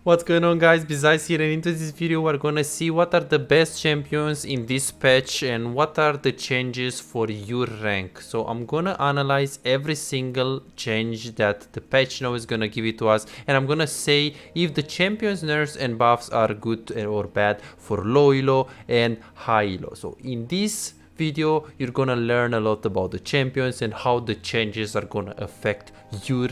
What's going on, guys? Besides here, and into this video we're gonna see what are the best champions in this patch and what are the changes for your rank. So I'm gonna analyze every single change that the patch now is gonna give it to us, and I'm gonna say if the champions, nerfs and buffs are good or bad for low elo and high elo. So in this video you're gonna learn a lot about the champions and how the changes are gonna affect your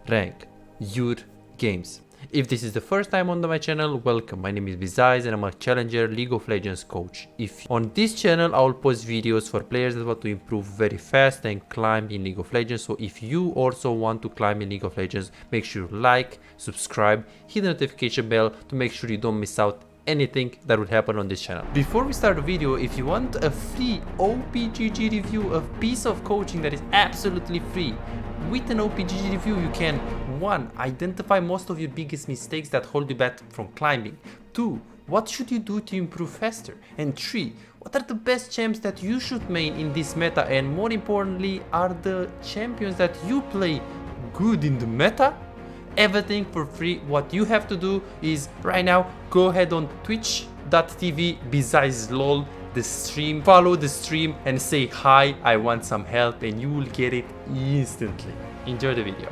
rank, your games. If this is the first time on my channel, welcome. My name is Bizais and I'm a challenger League of Legends coach. On this channel I will post videos for players that want to improve very fast and climb in League of Legends. So if you also want to climb in League of Legends, make sure you like, subscribe, hit the notification bell to make sure you don't miss out anything that will happen on this channel. Before we start the video, if you want a free OPGG review of piece of coaching that is absolutely free, with an OPGG review you can 1. Identify most of your biggest mistakes that hold you back from climbing. 2. What should you do to improve faster? And 3. What are the best champs that you should main in this meta, and more importantly, are the champions that you play good in the meta? Everything for free. What you have to do is right now go ahead on twitch.tv /lol the stream, follow the stream and say hi, I want some help, and you will get it instantly. Enjoy the video.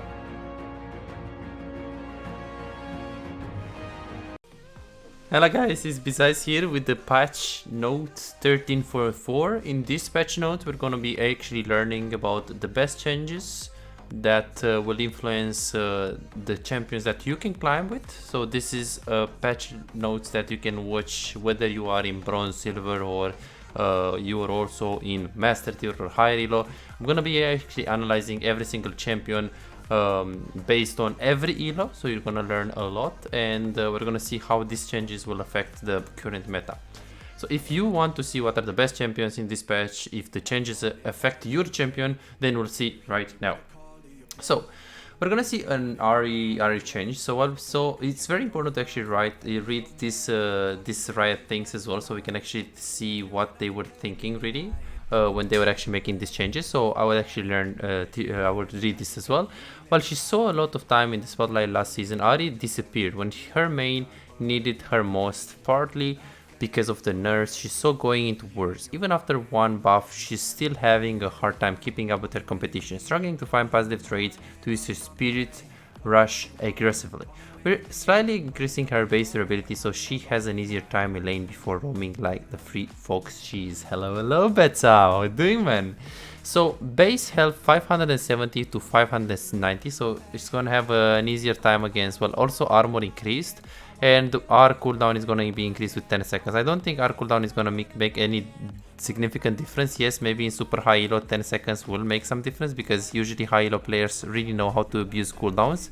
Hello guys, it's Bizais here with the patch note 13.4. In this patch note we're gonna be actually learning about the best changes that will influence the champions that you can climb with. So this is patch notes that you can watch whether you are in bronze, silver, or you are also in master tier or higher elo. I'm gonna be actually analyzing every single champion based on every elo, so you're gonna learn a lot, and we're gonna see how these changes will affect the current meta. So if you want to see what are the best champions in this patch, if the changes affect your champion, then we'll see right now. So we're gonna see an RE change. So it's very important to actually read this Riot things as well, so we can actually see what they were thinking really when they were actually making these changes. So I will actually learn I will read this as well. While she saw a lot of time in the spotlight last season, Ari disappeared when her main needed her most, partly because of the nerfs she saw going into worse. Even after one buff, she's still having a hard time keeping up with her competition, struggling to find positive traits to use her spirit rush aggressively. We're slightly increasing her base durability so she has an easier time in lane before roaming like the free fox she is. Hello Beta, how you doing, man? So base health 570 to 590, so it's gonna have an easier time against, well, also armor increased, and our cooldown is gonna be increased with 10 seconds. I don't think our cooldown is gonna make any significant difference. Yes, maybe in super high elo 10 seconds will make some difference, because usually high elo players really know how to abuse cooldowns,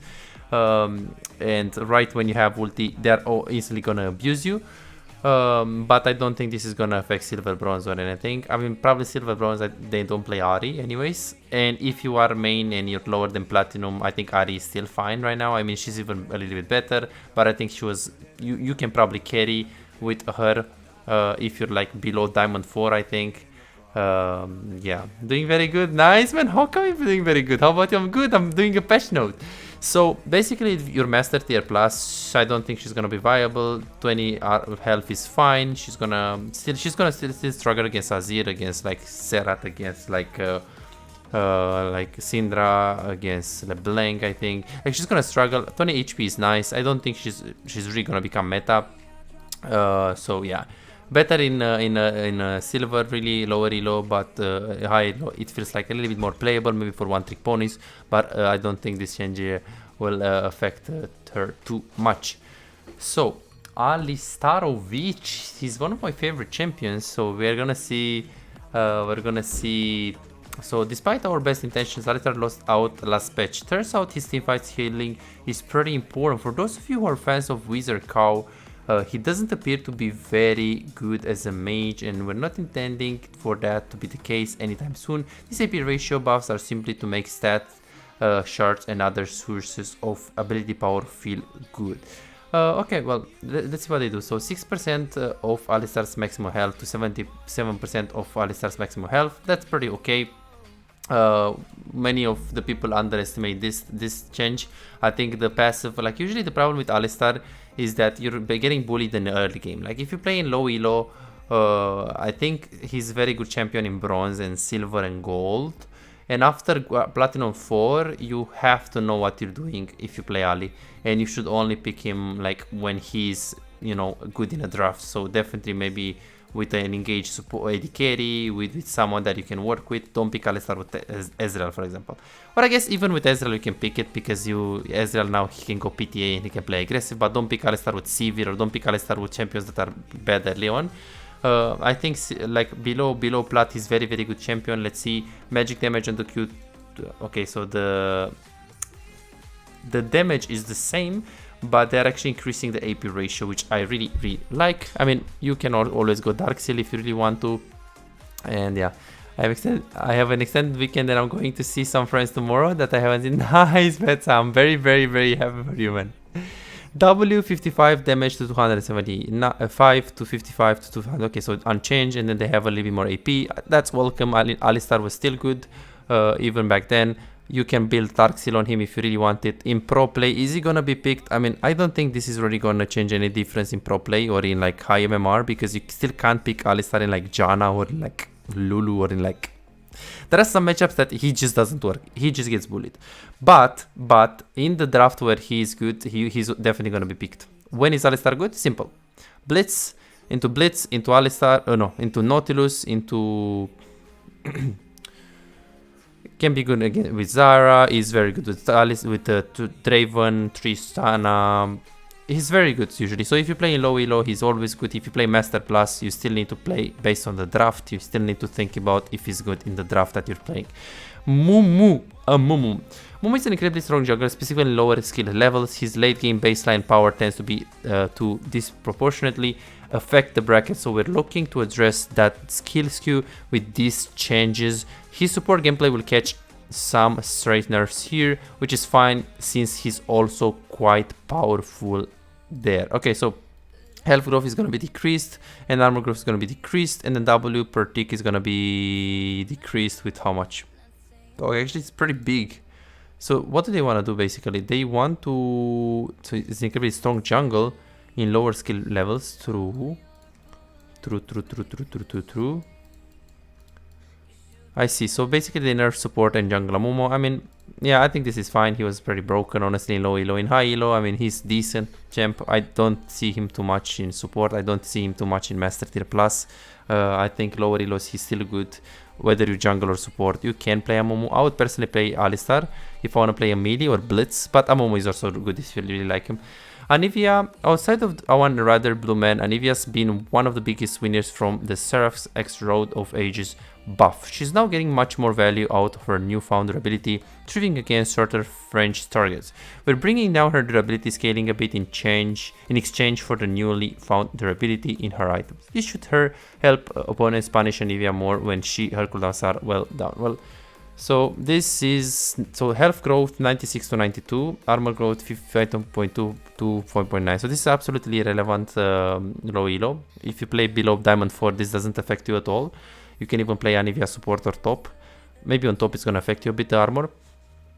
and right when you have ulti they're all easily gonna abuse you. But I don't think this is gonna affect silver, bronze or anything. I mean, probably silver, bronze, they don't play Ahri anyways, and if you are main and you're lower than platinum, I think Ahri is still fine right now. I mean, she's even a little bit better, but I think she was, you can probably carry with her if you're like below diamond 4, I think. Yeah, doing very good. Nice, man. How come you're doing very good? How about you? I'm good. I'm doing a patch note. So basically your master tier plus, I don't think she's gonna be viable. 20 health is fine. She's gonna still struggle against Azir, against like Serrat, against like Syndra, against LeBlanc, I think. Like, she's gonna struggle. 20 HP is nice. I don't think she's really gonna become meta. So yeah, better in silver, really lower elo, but high elo it feels like a little bit more playable, maybe for one trick ponies, but I don't think this change will affect her too much. So Alistarovic, he's one of my favorite champions, so we're gonna see so despite our best intentions, Alistar lost out last patch. Turns out his teamfight's healing is pretty important. For those of you who are fans of Wizard Cow, he doesn't appear to be very good as a mage, and we're not intending for that to be the case anytime soon. These AP ratio buffs are simply to make stat shards and other sources of ability power feel good. Okay, well, let's see what they do. So 6% of Alistar's maximum health to 77% of Alistar's maximum health. That's pretty okay. Many of the people underestimate this change. I think the passive, like usually the problem with Alistar is that you're getting bullied in the early game. Like if you play in low elo, I think he's a very good champion in bronze and silver and gold. And after Platinum 4, you have to know what you're doing if you play Ali. And you should only pick him like when he's, you know, good in a draft. So definitely maybe with an engaged support AD carry, with someone that you can work with. Don't pick Alistar with Ezreal, for example. Or I guess even with Ezreal you can pick it, because Ezreal now he can go PTA and he can play aggressive. But don't pick Alistar with Sivir, or don't pick Alistar with champions that are bad early on. I think like below plat is very good champion. Let's see magic damage on the Q. Okay, so the damage is the same, but they're actually increasing the AP ratio, which I really like. I mean, you can always go Dark Seal if you really want to. And yeah, I have an extended weekend, and I'm going to see some friends tomorrow that I haven't seen. Nice, but I'm very happy for you, man. W 55 damage to 275 to 55 to 200. Okay, so unchanged, and then they have a little bit more AP. That's welcome. Alistar was still good even back then. You can build Dark Seal on him if you really want it. In pro play, is he gonna be picked? I mean, I don't think this is really gonna change any difference in pro play or in like high MMR, because you still can't pick Alistar in like Janna or in like Lulu or in like... There are some matchups that he just doesn't work. He just gets bullied. But in the draft where he is good, he's definitely gonna be picked. When is Alistar good? Simple. Blitz, into Alistar, no, into Nautilus, into... Can be good again with Zara. Is very good with Alice, with Draven, Tristana. He's very good usually. So if you play in low elo, he's always good. If you play Master Plus, you still need to play based on the draft. You still need to think about if he's good in the draft that you're playing. Mumu is an incredibly strong jungler, specifically in lower skill levels. His late game baseline power tends to be to disproportionately affect the bracket, so we're looking to address that skill skew with these changes. His support gameplay will catch some straight nerfs here, which is fine since he's also quite powerful there. Okay, so health growth is going to be decreased, and armor growth is going to be decreased, and the W per tick is going to be decreased with how much? Oh, actually it's pretty big. So what do they want to do basically? They want to... So it's an incredibly strong jungle in lower skill levels. True. I see. So basically they nerf support and jungle Amumu. I mean, yeah, I think this is fine. He was pretty broken, honestly, in low elo. In high elo, I mean, he's decent champ. I don't see him too much in support. I don't see him too much in Master Tier Plus. I think lower elos, he's still good. Whether you jungle or support, you can play Amumu. I would personally play Alistar if I want to play a melee or Blitz, but Amumu is also good if you really like him. Anivia, outside of one rather blue man, Anivia's been one of the biggest winners from the Seraph's X Road of Ages buff. She's now getting much more value out of her newfound durability, thriving against shorter range targets. We're bringing down her durability scaling a bit in exchange for the newly found durability in her items. This should help opponents punish Anivia more when her cooldowns are well down. Well, so this is health growth 96 to 92, armor growth 55.2 to 4.9. So this is absolutely irrelevant low elo. If you play below Diamond 4, this doesn't affect you at all. You can even play Anivia support or top. Maybe on top it's gonna affect you a bit, the armor.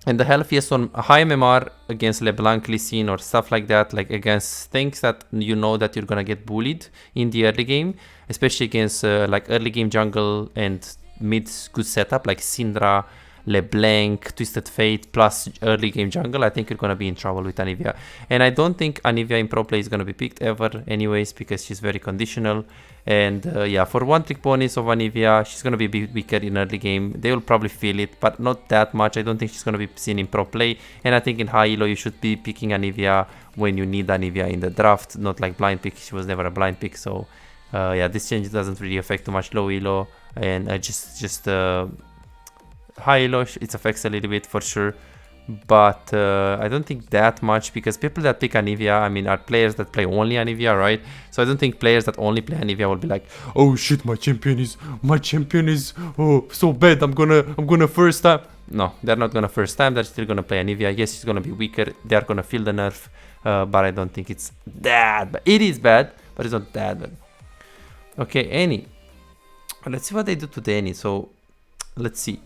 And the health, yes, on high MMR against LeBlanc, Lee Sin or stuff like that, like against things that you know that you're gonna get bullied in the early game, especially against like early game jungle and mid good setup like Syndra, LeBlanc, Twisted Fate plus early game jungle. I think you're gonna be in trouble with Anivia, and I don't think Anivia in pro play is gonna be picked ever anyways, because she's very conditional. And yeah, for one trick ponies of Anivia, she's gonna be a bit weaker in early game. They will probably feel it, but not that much. I don't think she's gonna be seen in pro play, and I think in high elo you should be picking Anivia when you need Anivia in the draft, not like blind pick. She was never a blind pick, so yeah, this change doesn't really affect too much low elo, and just high elo it affects a little bit for sure, but I don't think that much, because people that pick Anivia, I mean, are players that play only Anivia, right? So I don't think players that only play Anivia will be like, oh shit, my champion is oh so bad, I'm gonna first time. No, they're not gonna first time. They're still gonna play Anivia. Yes, it's gonna be weaker. They're gonna feel the nerf, but I don't think it's that bad. It is bad, but it's not that bad. Okay, Annie. Let's see what they do to the Annie. So let's see.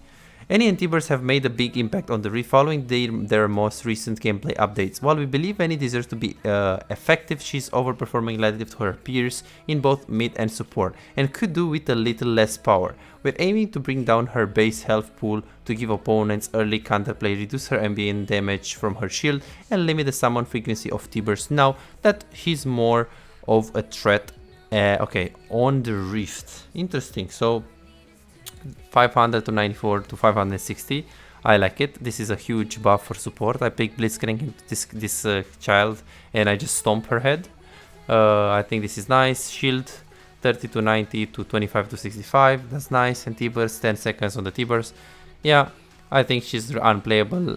Any anti-bursts have made a big impact on the Reef following their most recent gameplay updates. While we believe Annie deserves to be effective, she's overperforming relative to her peers in both mid and support, and could do with a little less power. We're aiming to bring down her base health pool to give opponents early counterplay, reduce her ambient damage from her shield, and limit the summon frequency of T-Burst now that he's more of a threat. Okay, on the Rift. Interesting. So 500 to 94 to 560. I like it. This is a huge buff for support. I pick Blitzcrank into this child and I just stomp her head. I think this is nice. Shield 30 to 90 to 25 to 65. That's nice. And T-Burst 10 seconds on the T-Burst. Yeah, I think she's unplayable,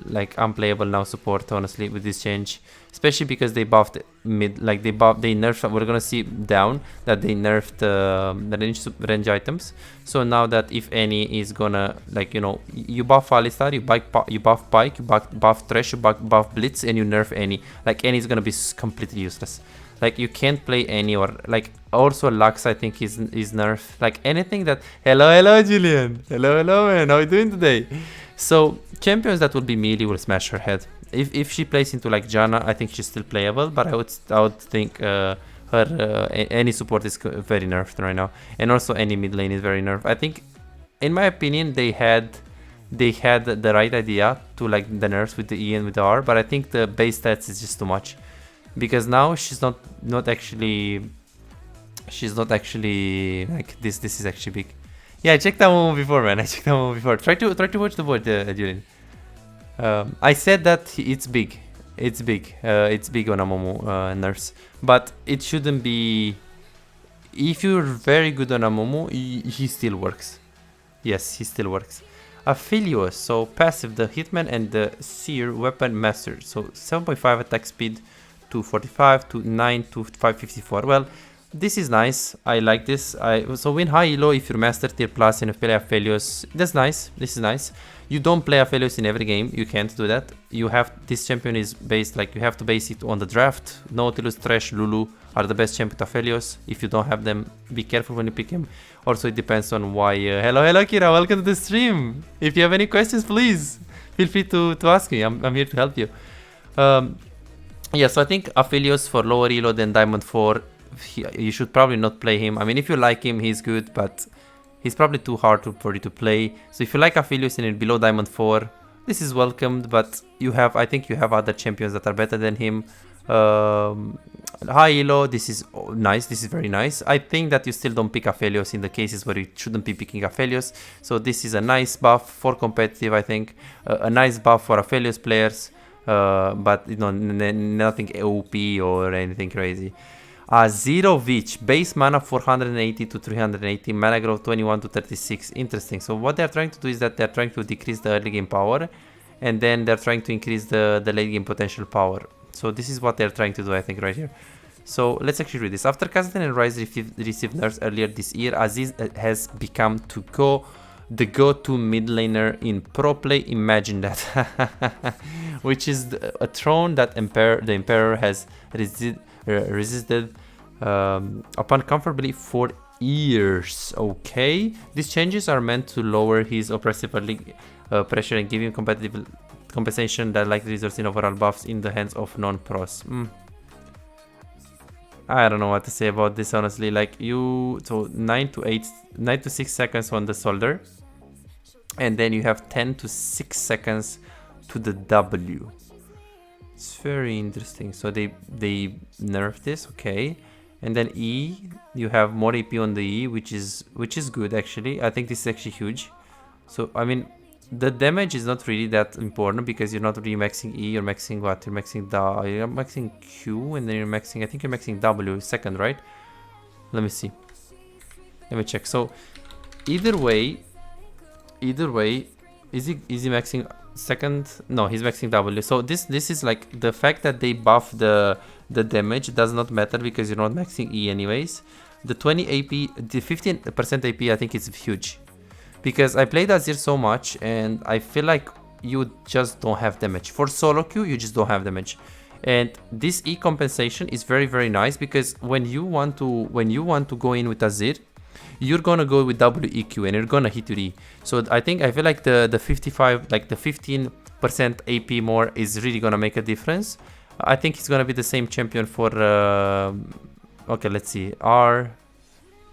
like unplayable now support, honestly, with this change, especially because they buffed mid, like they nerfed. We're gonna see down that they nerfed the range items. So now that if any is gonna, like, you know, you buff Alistar, you buff Pike, you buff Thresh, you buff Blitz, and you nerf any. Like any is gonna be completely useless. Like you can't play any, or like also Lux I think is nerfed. Like anything that hello Julian, hello man, how are you doing today? So champions that will be melee will smash her head. If she plays into like Janna, I think she's still playable, but I would think any support is very nerfed right now, and also any mid lane is very nerfed. I think, in my opinion, they had the right idea to like the nerfs with the E and with the R, but I think the base stats is just too much. Because now she's not actually like this is actually big. Yeah, I checked that one before, man. I checked that one before. Try to watch the board, Julian. I said that it's big. It's big. It's big on Amumu nerfs, but it shouldn't be. If you're very good on Amumu, he still works. Yes, he still works. Aphelios, so passive, the Hitman and the Seer weapon master. So 7.5 attack speed. 245 to 9 to 554. Well, this is nice. I like this. So win high elo if you're master tier plus and you play Aphelios. That's nice. This is nice. You don't play Aphelios in every game. You can't do that. You have, this champion is based, like you have to base it on the draft. Nautilus, Thresh, Lulu are the best champion to Aphelios. If you don't have them, be careful when you pick him. Also, it depends on why. Hello Kira, welcome to the stream. If you have any questions, please feel free to ask me. I'm here to help you. Yeah, so I think Aphelios for lower elo than Diamond 4, you should probably not play him. I mean, if you like him, he's good, but he's probably too hard for you to play. So if you like Aphelios and below Diamond 4, this is welcomed, but I think you have other champions that are better than him. High elo, this is nice, this is very nice. I think that you still don't pick Aphelios in the cases where you shouldn't be picking Aphelios. So this is a nice buff for competitive, I think. A nice buff for Aphelios players. But you know, nothing OP or anything crazy. Zero Witch, base mana 480 to 380, mana growth 21 to 36. Interesting. So what they're trying to do is that they're trying to decrease the early game power, and then they're trying to increase the late game potential power. So this is what they're trying to do, I think, right here. So let's actually read this. After Khazad and Ryze received nerfs earlier this year, Aziz has become the go-to mid laner in pro play. Imagine that. Which is a throne that the Emperor has resisted upon comfortably for years. Okay, these changes are meant to lower his oppressive early pressure and give him competitive compensation that likely results in overall buffs in the hands of non-pros. I don't know what to say about this, honestly. Like so 9 to 6 seconds on the soldier, and then you have 10 to 6 seconds to the W. It's very interesting. So they nerfed this, okay, and then E, you have more AP on the E, which is good actually. I think this is actually huge. So I mean, the damage is not really that important because you're not really maxing E, you're maxing what? You're maxing Q, and then you're maxing, I think you're maxing W second, right? Let me see. Let me check. So either way, is he maxing second? No, he's maxing W. So this is like the fact that they buff the damage does not matter because you're not maxing E anyways. The 20 AP, the 15% AP, I think it's huge. Because I played Azir so much and I feel like you just don't have damage. For solo queue, you just don't have damage. And this E compensation is very, very nice because when you want to go in with Azir, you're gonna go with WEQ and you're gonna hit your E. So I feel like the 55, like the 15% AP more is really gonna make a difference. I think he's gonna be the same champion for okay, let's see, R.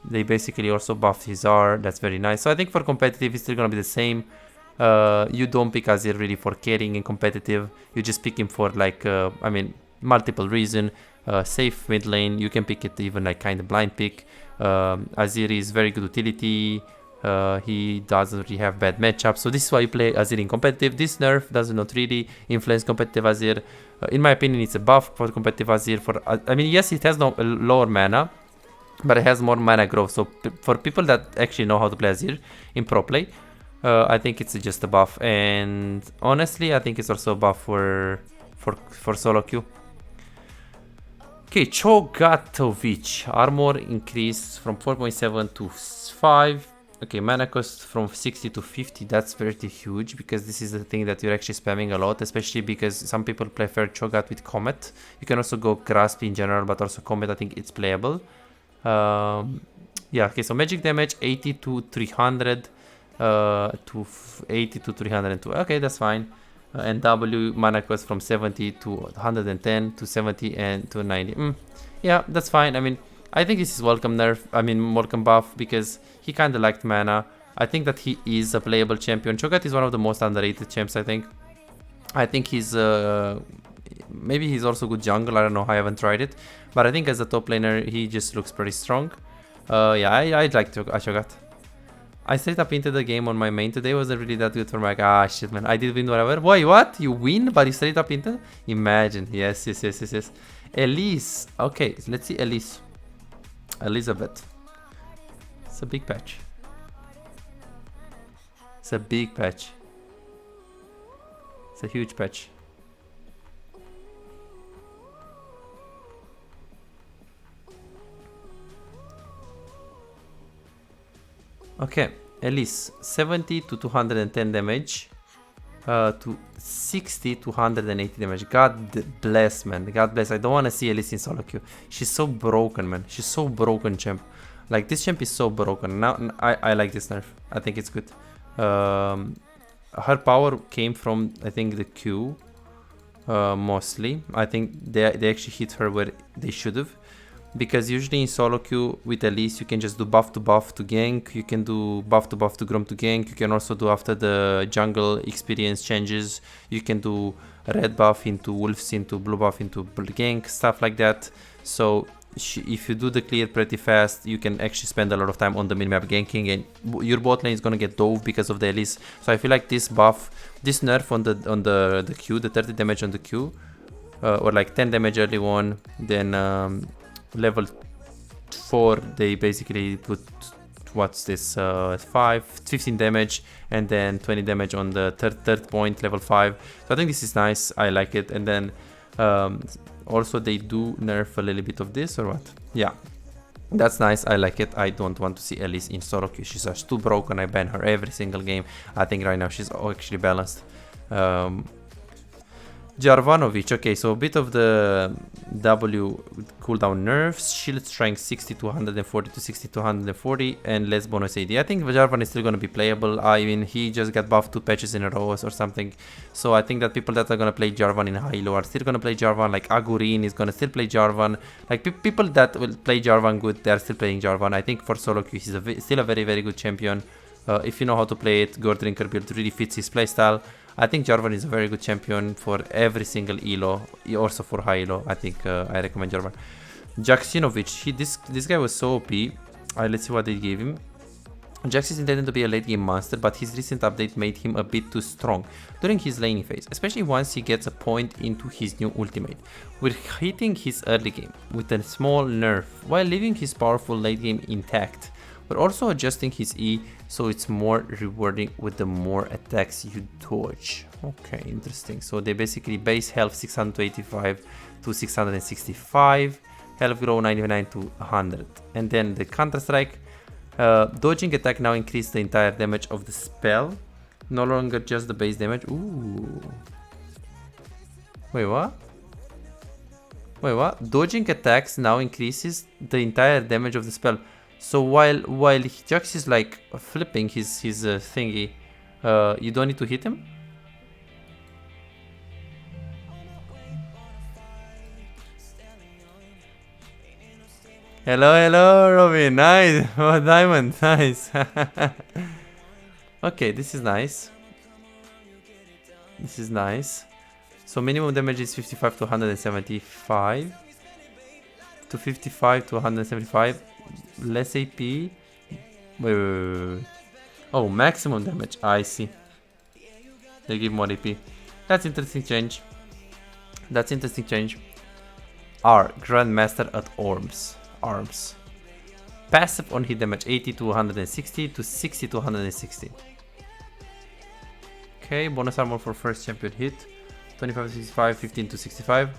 They basically also buffed his R. That's very nice. So I think for competitive, it's still gonna be the same. You don't pick Azir really for carrying in competitive. You just pick him for like, I mean, multiple reason. Safe mid lane. You can pick it even like kind of blind pick. Azir is very good utility. He doesn't really have bad matchups. So this is why you play Azir in competitive. This nerf does not really influence competitive Azir. In my opinion, it's a buff for competitive Azir. I mean, yes, it has lower mana, but it has more mana growth. So for people that actually know how to play Azir in pro play, I think it's just a buff. And honestly, I think it's also a buff for SoloQ. Okay, Chogatovic. Armor increase from 4.7 to 5. Okay, mana cost from 60 to 50. That's very huge, because this is the thing that you're actually spamming a lot, especially because some people prefer Cho'Gath with Comet. You can also go Grasp in general, but also Comet, I think it's playable. Yeah, okay, so magic damage 80 to 300 to 80 to 302. Okay, that's fine. And W mana cost from 70 to 110 to 70 and to 90. Yeah, that's fine. I mean, I think this is welcome nerf. I mean, welcome buff, because he kind of liked mana. I think that he is a playable champion. Cho'Gath is one of the most underrated champs, I think. I think he's maybe he's also good jungle. I don't know. I haven't tried it, but I think as a top laner, he just looks pretty strong. Yeah, I like Cho'Gath. I straight up into the game on my main today. Wasn't really that good for my... Ah, shit, man. I did win whatever. Wait, what? You win, but you straight up into? Imagine. Yes. Elise. Okay, let's see Elise. Elizabeth. It's a big patch. It's a big patch. It's a huge patch. Okay, Elise, 70 to 210 damage, to 60 to 180 damage. God bless, man. God bless. I don't want to see Elise in solo queue. She's so broken, man. She's so broken, champ. Like, this champ is so broken. Now, I like this nerf. I think it's good. Her power came from, I think, the Q, mostly. I think they actually hit her where they should have. Because usually in solo queue with Elise, you can just do buff to buff to gank. You can do buff to buff to Grom to gank. You can also do after the jungle experience changes. You can do red buff into wolves, into blue buff into gank, stuff like that. So if you do the clear pretty fast, you can actually spend a lot of time on the minimap ganking, and your bot lane is gonna get dove because of the Elise. So I feel like this buff, this nerf on the Q, the 30 damage on the Q, or like 10 damage early on, then level 4 they basically put, what's this, 15 damage, and then 20 damage on the third point, level 5. So I think this is nice. I like it. And then also they do nerf a little bit of this, or what? Yeah, that's nice. I like it. I don't want to see Elise in solo queue. She's just too broken. I ban her every single game. I think right now she's actually balanced. Jarvanovic, okay, so a bit of the W cooldown nerfs, shield strength 60 to 140 to 60 to 140, and less bonus AD. I think Jarvan is still going to be playable. I mean, he just got buffed 2 patches in a row or something. So I think that people that are going to play Jarvan in high-low are still going to play Jarvan. Like Agurin is going to still play Jarvan. Like people that will play Jarvan good, they are still playing Jarvan. I think for solo queue, he's still a very, very good champion. If you know how to play it, Gore Drinker build really fits his playstyle. I think Jarvan is a very good champion for every single ELO, also for high ELO. I think I recommend Jarvan. Jaksinovic, this guy was so OP. Let's see what they gave him. Jax is intended to be a late game monster, but his recent update made him a bit too strong during his laning phase, especially once he gets a point into his new ultimate. We're hitting his early game with a small nerf, while leaving his powerful late game intact. We're also adjusting his E so it's more rewarding with the more attacks you dodge. Okay, interesting. So they basically base health 685 to 665, health grow 99 to 100. And then the counter strike, dodging attack now increase the entire damage of the spell, no longer just the base damage. Ooh. Wait, what? Wait, what? Dodging attacks now increases the entire damage of the spell. So while Jax is like flipping his thingy, you don't need to hit him. Hello, Robin. Nice. Oh, diamond. Nice. Okay, this is nice. This is nice. So minimum damage is 55 to 175. To 55 to 175. Less AP. Wait. Oh, maximum damage. I see. They give more AP. That's interesting change. That's interesting change. R. Grandmaster at Arms. Passive on hit damage 80 to 160 to 60 to 160. Okay, bonus armor for first champion hit. 25 to 65, 15 to 65.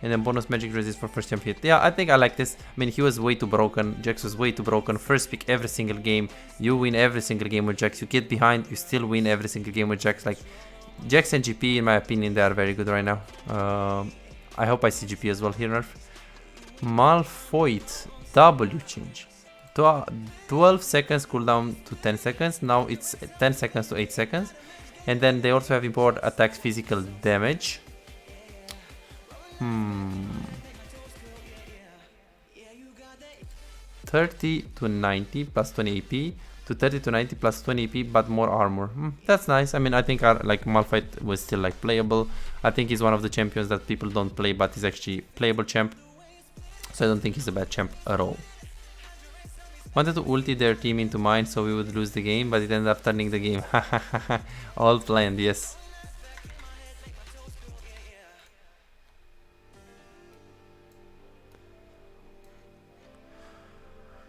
And then bonus magic resist for first champion hit. Yeah, I think I like this. I mean, he was way too broken. Jax was way too broken. First pick every single game. You win every single game with Jax. You get behind, you still win every single game with Jax. Like, Jax and GP, in my opinion, they are very good right now. I hope I see GP as well here, Nerf. Malphite W change. 12 seconds cooldown to 10 seconds. Now it's 10 seconds to 8 seconds. And then they also have import attacks physical damage. 30 to 90 plus 20 AP to 30 to 90 plus 20 AP but more armor. That's nice. I mean, I think like Malphite was still like playable. I think he's one of the champions that people don't play, but he's actually playable champ. So I don't think he's a bad champ at all. Wanted to ulti their team into mine so we would lose the game, but it ended up turning the game. All planned, yes.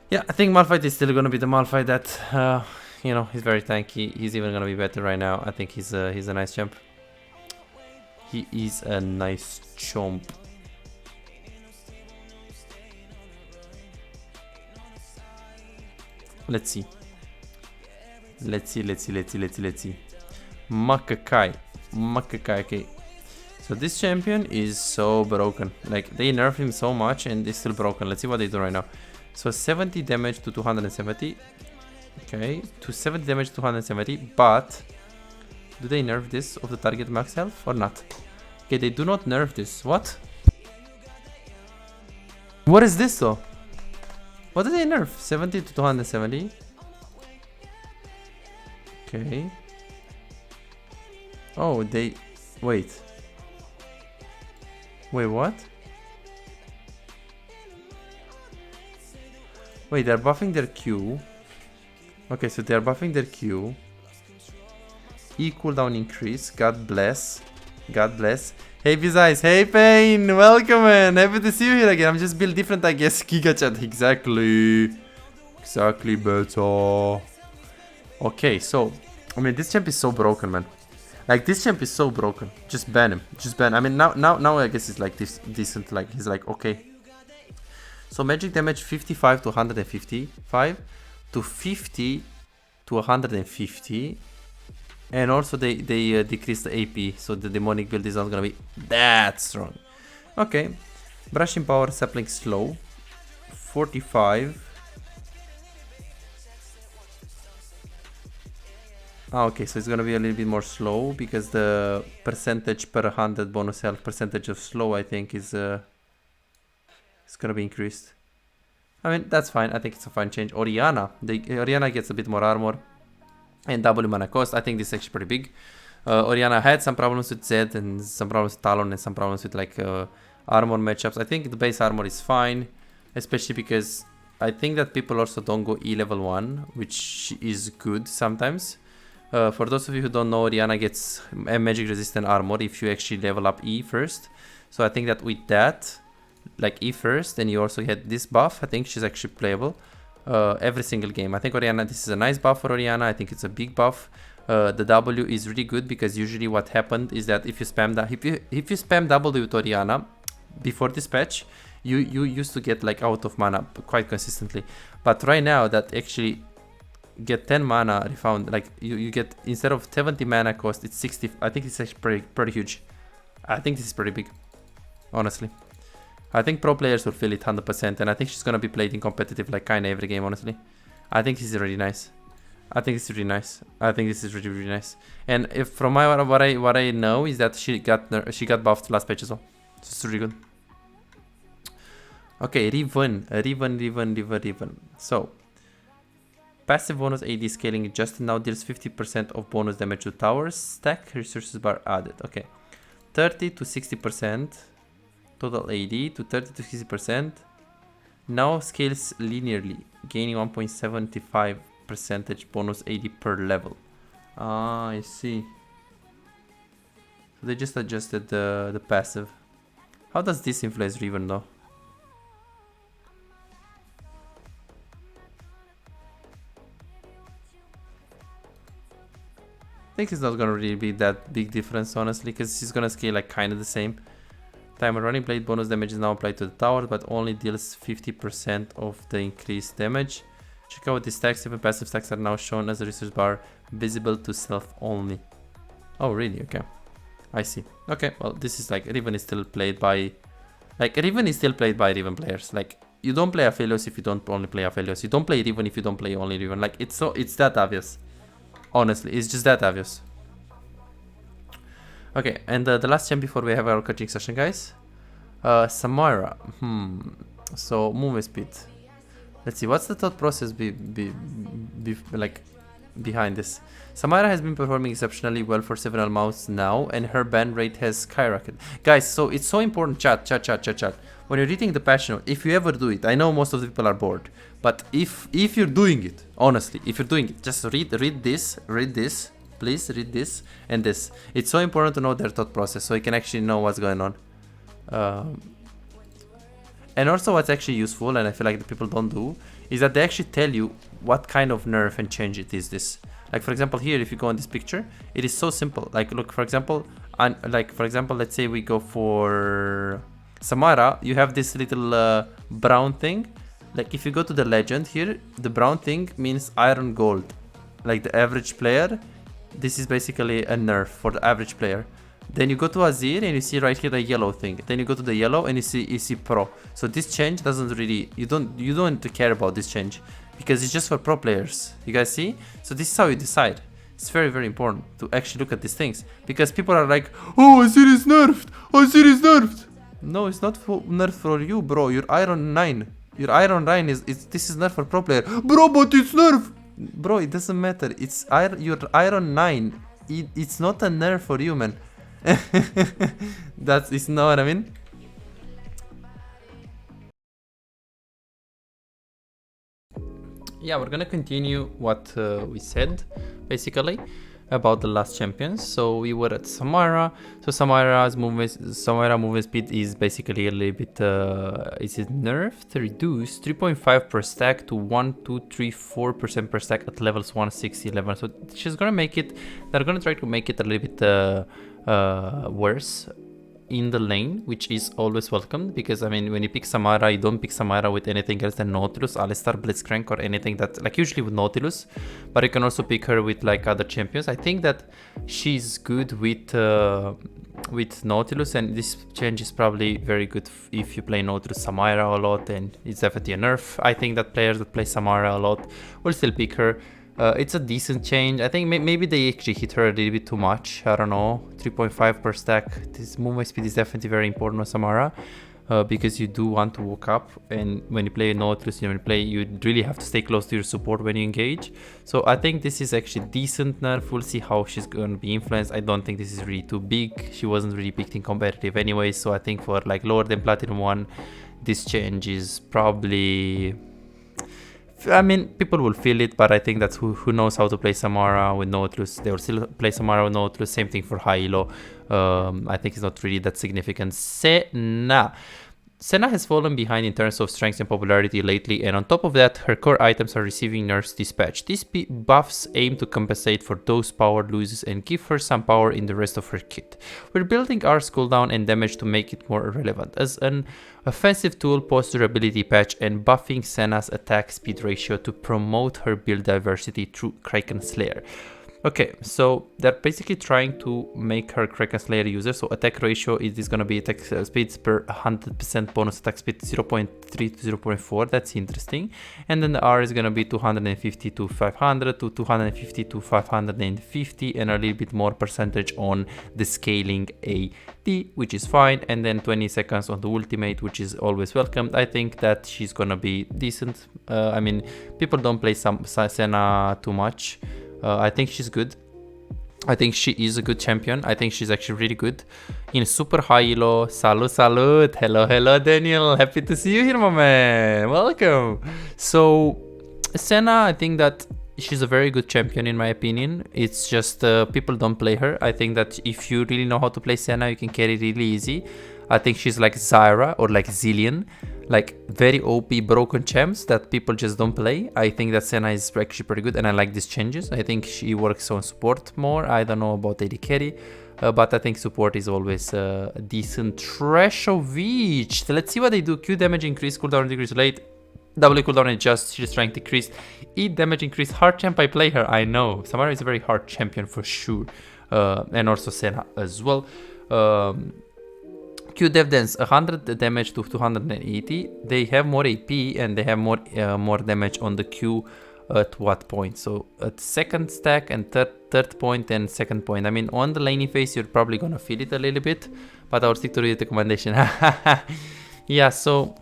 Yeah, I think Malphite is still gonna be the Malphite that, you know, he's very tanky. He's even gonna be better right now. I think he's a nice champ. He is a nice chomp. Let's see. Makakai, okay. So this champion is so broken. Like, they nerf him so much and it's still broken. Let's see what they do right now. So 70 damage to 270. Okay, to 70 damage to 270. But do they nerf this of the target max health or not? Okay, they do not nerf this. What? What is this though? What did they nerf? 70 to 270. Okay. Oh, they... Wait. Wait, what? Wait, they're buffing their Q. Okay, so they're buffing their Q. E cooldown increase. God bless. God bless. Hey Bizai's, hey Pain, welcome man, happy to see you here again. I'm just built different, I guess. Giga chat, exactly better. Okay, so I mean, this champ is so broken, man. Like, this champ is so broken. Just ban him. Just ban. I mean, now I guess it's like this decent. Like, he's like okay. So magic damage 55 to 155 to 50 to 150. And also they decrease the AP, so the demonic build is not gonna be that strong. Okay, brushing power, sapling slow, 45. Okay, so it's gonna be a little bit more slow because the percentage per 100 bonus health percentage of slow, I think, is it's gonna be increased. I mean, that's fine. I think it's a fine change. Orianna, Orianna gets a bit more armor and double mana cost. I think this is actually pretty big. Orianna had some problems with Zed and some problems with Talon and some problems with like armor matchups. I think the base armor is fine, especially because I think that people also don't go E level 1, which is good sometimes. For those of you who don't know, Orianna gets a magic resistant armor if you actually level up E first. So I think that with that, like E first, then you also get this buff. I think she's actually playable every single game. I think Orianna, this is a nice buff for Orianna. I think it's a big buff. The W is really good because usually what happened is that if you spam W with Orianna before this patch, you used to get like out of mana quite consistently. But right now that actually get 10 mana refound, like you get, instead of 70 mana cost, it's 60. I think it's actually pretty huge. I think this is pretty big, honestly. I think pro players will feel it 100%, and I think she's gonna be played in competitive like kind of every game, honestly. I think this is really nice. I think it's really nice. I think this is really, really nice. And if from what I know is that she got buffed last patch as well. So it's really good. Okay, Riven. So passive bonus AD scaling adjusted now deals 50% of bonus damage to towers. Stack resources bar added. Okay, 30 to 60% total AD to 30 to 60%. Now scales linearly, gaining 1.75 percentage bonus AD per level. Ah, I see. So they just adjusted the passive. How does this influence Riven though? I think it's not gonna really be that big difference, honestly, because she's gonna scale like kind of the same. Timer running blade bonus damage is now applied to the tower, but only deals 50% of the increased damage. Check out the stacks. Even passive stacks are now shown as a resource bar, visible to self only. Oh, really? Okay, I see. Okay, well, this is like Riven is still played by, Riven players. Like, you don't play Aphelios if you don't only play Aphelios. You don't play Riven if you don't play only Riven. Like, it's that obvious. Honestly, it's just that obvious. Okay, and the last champ before we have our coaching session, guys. Samara. So movement speed. Let's see, what's the thought process behind this? Samara has been performing exceptionally well for several months now, and her ban rate has skyrocketed. Guys, so it's so important, chat. When you're reading the patch note, if you ever do it, I know most of the people are bored, but if you're doing it, honestly, if you're doing it, just read this, please read this and this. It's so important to know their thought process so you can actually know what's going on. And also what's actually useful, and I feel like the people don't do, is that they actually tell you what kind of nerf and change it is this. Like, for example, here, if you go on this picture, it is so simple. Like, look, for example, let's say we go for Samara, you have this little brown thing. Like, if you go to the legend here, the brown thing means iron gold. Like, the average player, this is basically a nerf for the average player. Then you go to Azir and you see right here the yellow thing. Then you go to the yellow and you see pro. So this change doesn't really, you don't care about this change because it's just for pro players. You guys see? So this is how you decide. It's very, very important to actually look at these things because people are like, oh, Azir is nerfed. Azir is nerfed. No, it's not nerf for you, bro. You're Iron 9. Your Iron 9 this is nerf for pro player. Bro, but it's nerf. Bro, it doesn't matter. It's your Iron 9. It's not a nerf for you, man. That's know what I mean. Yeah, we're gonna continue what we said basically about the last champions. So we were at Samara. So Samara movement speed is basically a little bit is it nerfed, reduced 3.5 per stack to 1.234% per stack at levels 160 11. So she's gonna make it, they're gonna try to make it a little bit worse in the lane, which is always welcomed because I mean when you pick Samara, you don't pick Samara with anything else than Nautilus, Alistar, Blitzcrank, or anything that, like, usually with Nautilus, but you can also pick her with like other champions. I think that she's good with Nautilus, and this change is probably very good if you play Nautilus Samara a lot, and it's definitely a nerf. I think that players that play Samara a lot will still pick her. It's a decent change. I think maybe they actually hit her a little bit too much. I don't know. 3.5 per stack. This movement speed is definitely very important on Samara because you do want to walk up, and when you play Nautilus, you really have to stay close to your support when you engage. So I think this is actually decent nerf. We'll see how she's going to be influenced. I don't think this is really too big. She wasn't really picked in competitive anyway, so I think for like lower than Platinum 1, this change is probably... I mean, people will feel it, but I think that's who knows how to play Samara with Nautilus. They will still play Samara with Nautilus. Same thing for high elo. I think it's not really that significant. Senna has fallen behind in terms of strength and popularity lately, and on top of that, her core items are receiving nerfs this patch. These buffs aim to compensate for those power losses and give her some power in the rest of her kit. We're building our cooldown and damage to make it more relevant as an offensive tool post durability patch, and buffing Senna's attack speed ratio to promote her build diversity through Kraken Slayer. Okay, so they're basically trying to make her Kraken Slayer user. So attack ratio is going to be attack speeds per 100% bonus attack speed 0.3 to 0.4. That's interesting. And then the R is going to be 250 to 500 to 250 to 550, and a little bit more percentage on the scaling AD, which is fine. And then 20 seconds on the ultimate, which is always welcomed. I think that she's going to be decent. I mean, people don't play Senna too much. I think she's good. I think she is a good champion. I think she's actually really good. In super high elo, salut. Hello, Daniel. Happy to see you here, my man. Welcome. So, Senna, I think that she's a very good champion in my opinion. It's just people don't play her. I think that if you really know how to play Senna, you can carry really easy. I think she's like Zyra or like Zillion, like very OP broken champs that people just don't play. I think that Senna is actually pretty good, and I like these changes. I think she works on support more. I don't know about AD carry, but I think support is always decent. Trashovich. Let's see what they do. Q damage increase, cooldown decrease late. W cooldown adjust, she's strength decrease. E damage increase, hard champ, I play her, I know. Samara is a very hard champion for sure. And also Senna as well. Q dev dance, 100 damage to 280. They have more AP and they have more damage on the Q at what point? So at second stack and third point and second point. I mean, on the laning phase, you're probably gonna feel it a little bit, but I'll stick to the recommendation. Yeah, so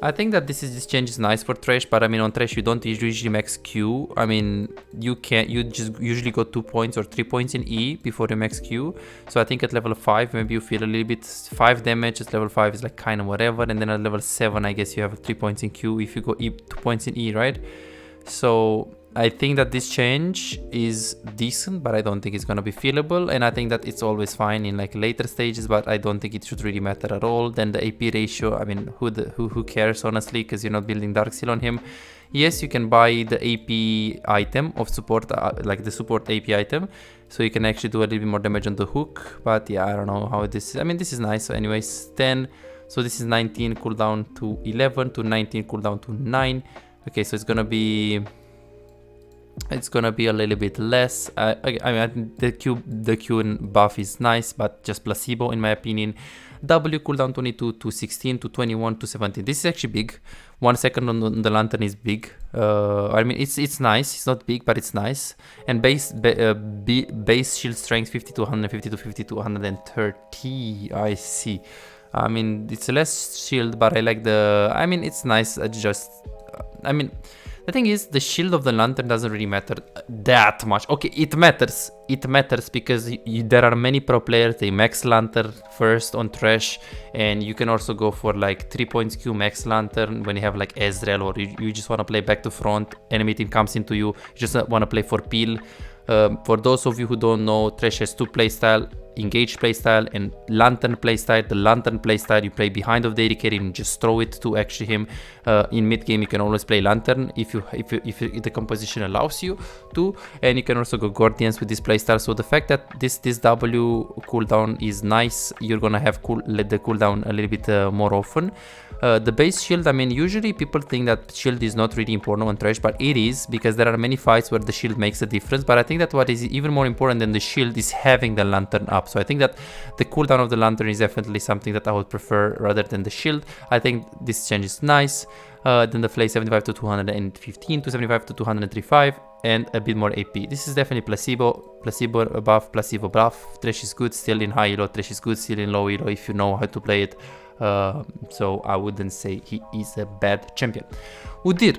I think that this change is nice for Thresh, but I mean on Thresh you don't usually max Q. I mean you just usually go 2 points or 3 points in E before you max Q. So I think at level 5 maybe you feel a little bit 5 damage at level 5 is like kind of whatever, and then at level 7 I guess you have 3 points in Q if you go 2 points in E, right? So I think that this change is decent, but I don't think it's gonna be feelable, and I think that it's always fine in like later stages, but I don't think it should really matter at all. Then the AP ratio, I mean, who cares honestly, because you're not building Dark Seal on him. Yes, you can buy the AP item of support, like the support AP item, so you can actually do a little bit more damage on the hook, but yeah, I don't know how this is. I mean, this is nice. So anyways, 10, so this is 19 cooldown to 11 to 19 cooldown to 9. Okay, so it's gonna be a little bit less. I mean, the Q buff is nice, but just placebo in my opinion. W cooldown 22 to 16 to 21 to 17. This is actually big. 1 second on the lantern is big. I mean, it's nice. It's not big, but it's nice. And base shield strength 50 to 150 to 50 to 130. I see. I mean, it's less shield, but I like the. I mean, it's nice. I mean, the thing is, the shield of the lantern doesn't really matter that much. Okay, it matters. It matters because there are many pro players, they max lantern first on Thresh, and you can also go for like 3 points Q max lantern when you have like Ezreal, or you just want to play back to front, enemy team comes into you, you just want to play for peel. For those of you who don't know, Thresh has 2 playstyle, engage playstyle and lantern playstyle. The lantern playstyle, you play behind of the AD carry and just throw it to actually him. In mid game you can always play lantern if the composition allows you to, and you can also go guardians with this playstyle. So the fact that this W cooldown is nice, you're gonna have the cooldown a little bit more often. The base shield, I mean, usually people think that shield is not really important on Thresh, but it is, because there are many fights where the shield makes a difference. But I think that what is even more important than the shield is having the lantern up. So I think that the cooldown of the lantern is definitely something that I would prefer rather than the shield. I think this change is nice. Then the flay 75 to 215 to 75 to 235 and a bit more AP. This is definitely placebo buff, placebo buff. Thresh is good still in high elo, Thresh is good still in low elo if you know how to play it. So I wouldn't say he is a bad champion. Udyr.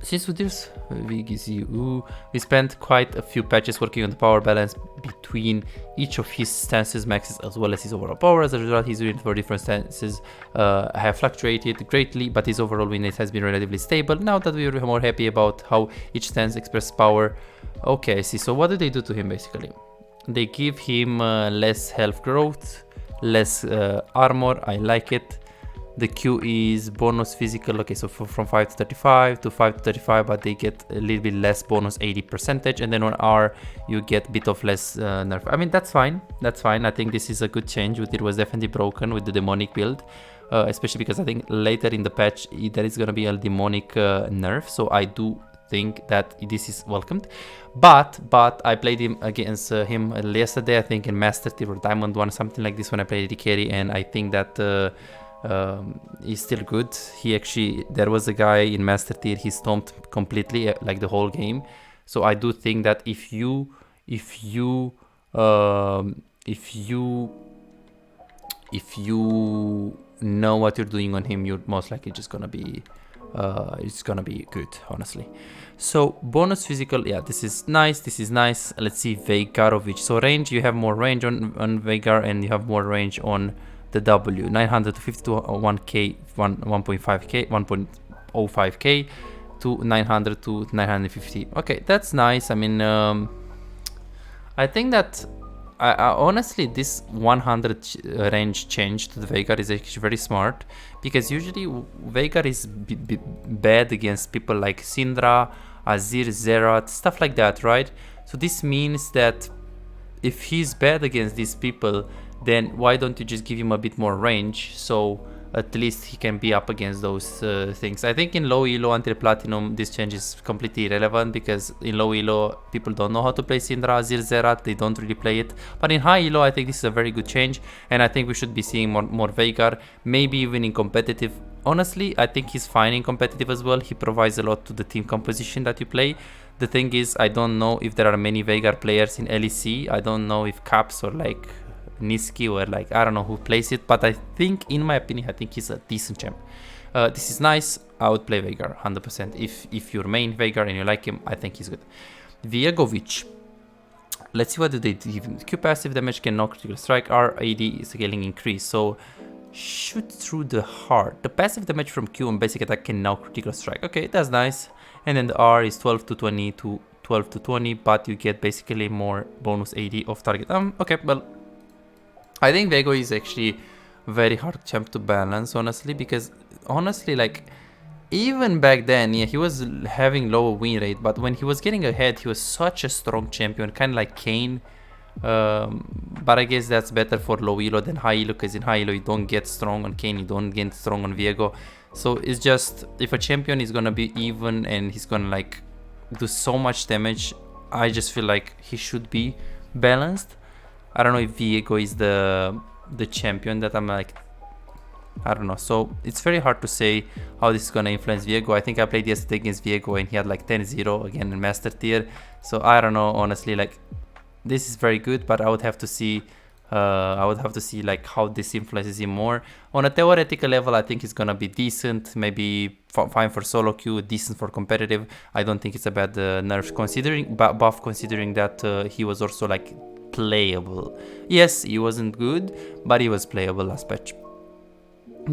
Since Udyr's we spent quite a few patches working on the power balance between each of his stances maxes as well as his overall power. As a result, his unit for different stances have fluctuated greatly, but his overall win rate has been relatively stable. Now that we are more happy about how each stance expresses power. Okay, I see. So what do they do to him basically? They give him less health growth, less armor. I like it. The Q is bonus physical. Okay, so from 5 to 35 to 5 to 35, but they get a little bit less bonus 80%, and then on R you get a bit of less nerf. I mean, that's fine. That's fine. I think this is a good change. It was definitely broken with the demonic build, especially because I think later in the patch there is gonna be a demonic nerf. So I do think that this is welcomed. But I played him against him yesterday, I think in Master Tier or Diamond 1, something like this, when I played AD carry, and I think that he's still good. He actually, there was a guy in Master Tier, he stomped completely like the whole game. So I do think that if you know what you're doing on him, you're most likely just gonna be it's gonna be good, honestly. So bonus physical, yeah, this is nice, this is nice. Let's see Veigarovic. So range, you have more range on Veigar, and you have more range on the W. 900 to 50 to 1k, 1.5k, 1.05k to 900 to 950. Okay, that's nice. I mean, I think that I honestly, this 100 range change to the Veigar is actually very smart, because usually Veigar is bad against people like Syndra, Azir, Zerat, stuff like that, right? So this means that if he's bad against these people, then why don't you just give him a bit more range, so at least he can be up against those things. I think in low ELO until Platinum, this change is completely irrelevant, because in low ELO, people don't know how to play Syndra, Azir, Zerat, they don't really play it. But in high ELO, I think this is a very good change, and I think we should be seeing more Veigar, maybe even in competitive. Honestly, I think he's fine in competitive as well. He provides a lot to the team composition that you play. The thing is, I don't know if there are many Veigar players in LEC. I don't know if Caps or like Niski or like, I don't know who plays it, but I think, in my opinion, I think he's a decent champ. This is nice. I would play Veigar 100%. If you're main Veigar and you like him, I think he's good. Viegovic. Let's see what do they give. Q passive damage can knock critical strike. R AD is scaling increase. So shoot through the heart. The passive damage from Q and basic attack can knock critical strike. Okay, that's nice. And then the R is 12 to 20 to 12 to 20, but you get basically more bonus AD of target. Okay, well, I think Vego is actually very hard champ to balance, honestly, because honestly, like, even back then, yeah, he was having lower win rate, but when he was getting ahead, he was such a strong champion, kind of like Kane. But I guess that's better for low elo than high elo, because in high elo you don't get strong on Kane, you don't get strong on Viego. So it's just, if a champion is gonna be even and he's gonna like do so much damage, I just feel like he should be balanced. I don't know if Viego is the champion that I'm like, I don't know. So it's very hard to say how this is gonna influence Viego. I think I played yesterday against Viego and he had like 10-0 again in Master Tier. So I don't know, honestly, like, this is very good, but I would have to see like how this influences him more. On a theoretical level, I think it's gonna be decent, maybe fine for solo queue, decent for competitive. I don't think it's a bad nerf buff, considering that he was also like playable. Yes, he wasn't good, but he was playable last patch.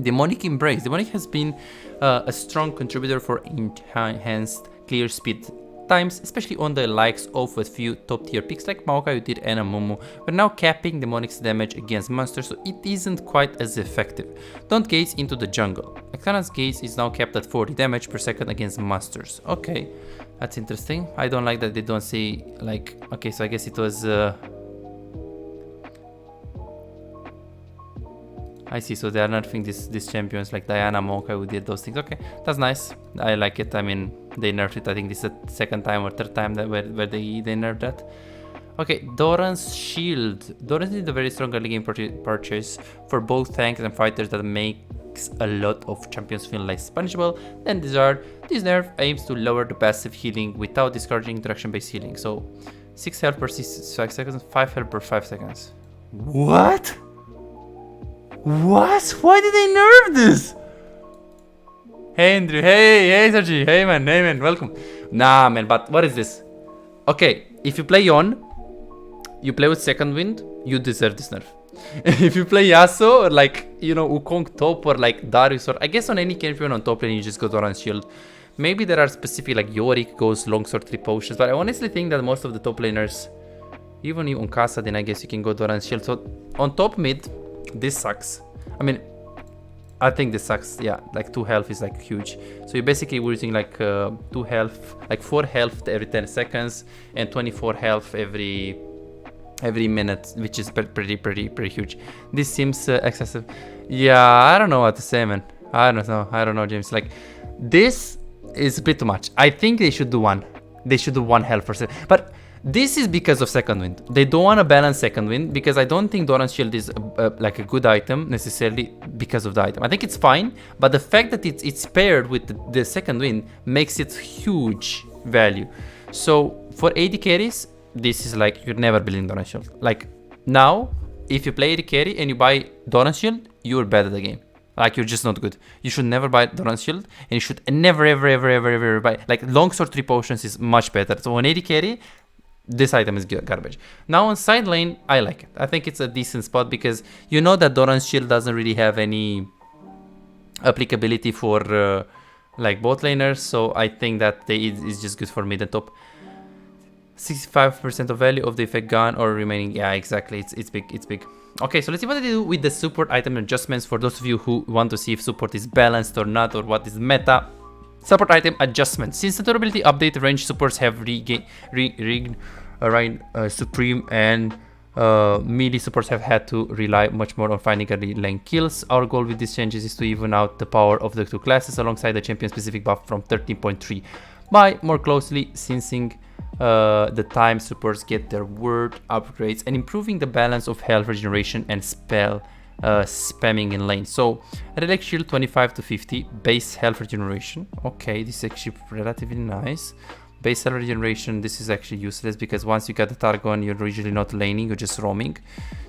Demonic Embrace. Demonic has been a strong contributor for enhanced clear speed times, especially on the likes of a few top tier picks like Maokai, Udyr and Amumu. We're now capping Demonic's damage against monsters, so it isn't quite as effective. Don't gaze into the jungle. Akana's gaze is now capped at 40 damage per second against monsters. Okay, that's interesting. I don't like that they don't say like, okay, so I guess it was I see, so they are nerfing these champions like Diana, Maokai, who did those things. Okay, that's nice. I like it. I mean, they nerfed it. I think this is the second time or third time that where they nerfed that. Okay, Doran's Shield. Doran is a very strong early game purchase for both tanks and fighters that makes a lot of champions feel less punishable than desired. This nerf aims to lower the passive healing without discouraging interaction-based healing. So 6 health per 5 seconds, 5 health per 5 seconds. What? What? Why did they nerf this? Hey Andrew, hey Sergi, hey man, welcome. Nah man, but what is this? Okay, if you play Yon, you play with second wind, you deserve this nerf. If you play Yasuo or like, you know, Wukong top or like Darius, or I guess on any champion on top lane you just go Doran's Shield. Maybe there are specific, like Yorick goes longsword 3 potions, but I honestly think that most of the top laners, even you on Kasa, then I guess you can go Doran's Shield. So on top mid, this sucks. I mean, I think this sucks. Yeah, like 2 health is like huge. So you're basically using like 2 health, like 4 health every 10 seconds and 24 health every minute, which is pretty huge. This seems excessive. Yeah, I don't know what to say, man. I don't know, James. Like this is a bit too much. I think they should do one. They should do one health for second. But this is because of second wind. They don't want to balance second wind because I don't think Doran's Shield is like a good item necessarily because of the item. I think it's fine, but the fact that it's paired with the second wind makes it huge value. So for AD carries, this is like you're never building Doran's Shield. Like now, if you play AD carry and you buy Doran's Shield, you're bad at the game. Like you're just not good. You should never buy Doran's Shield, and you should never ever buy like longsword 3 potions is much better. So on AD carry, this item is garbage. Now on side lane, I like it. I think it's a decent spot because you know that Doran's Shield doesn't really have any applicability for like bot laners. So I think that it's just good for mid and top. 65% of value of the effect gone or remaining. Yeah, exactly. It's big. It's big. Okay, so let's see what they do with the support item adjustments for those of you who want to see if support is balanced or not, or what is meta. Support item adjustments. Since the durability update, range supports have Supreme and melee supports have had to rely much more on finding early lane kills. Our goal with these changes is to even out the power of the two classes alongside the champion-specific buff from 13.3 by more closely syncing the time supports get their word upgrades and improving the balance of health regeneration and spell spamming in lane. So relic shield 25 to 50, base health regeneration. Okay, this is actually relatively nice. Base health regeneration, this is actually useless because once you get the Targon, you're usually not laning, you're just roaming.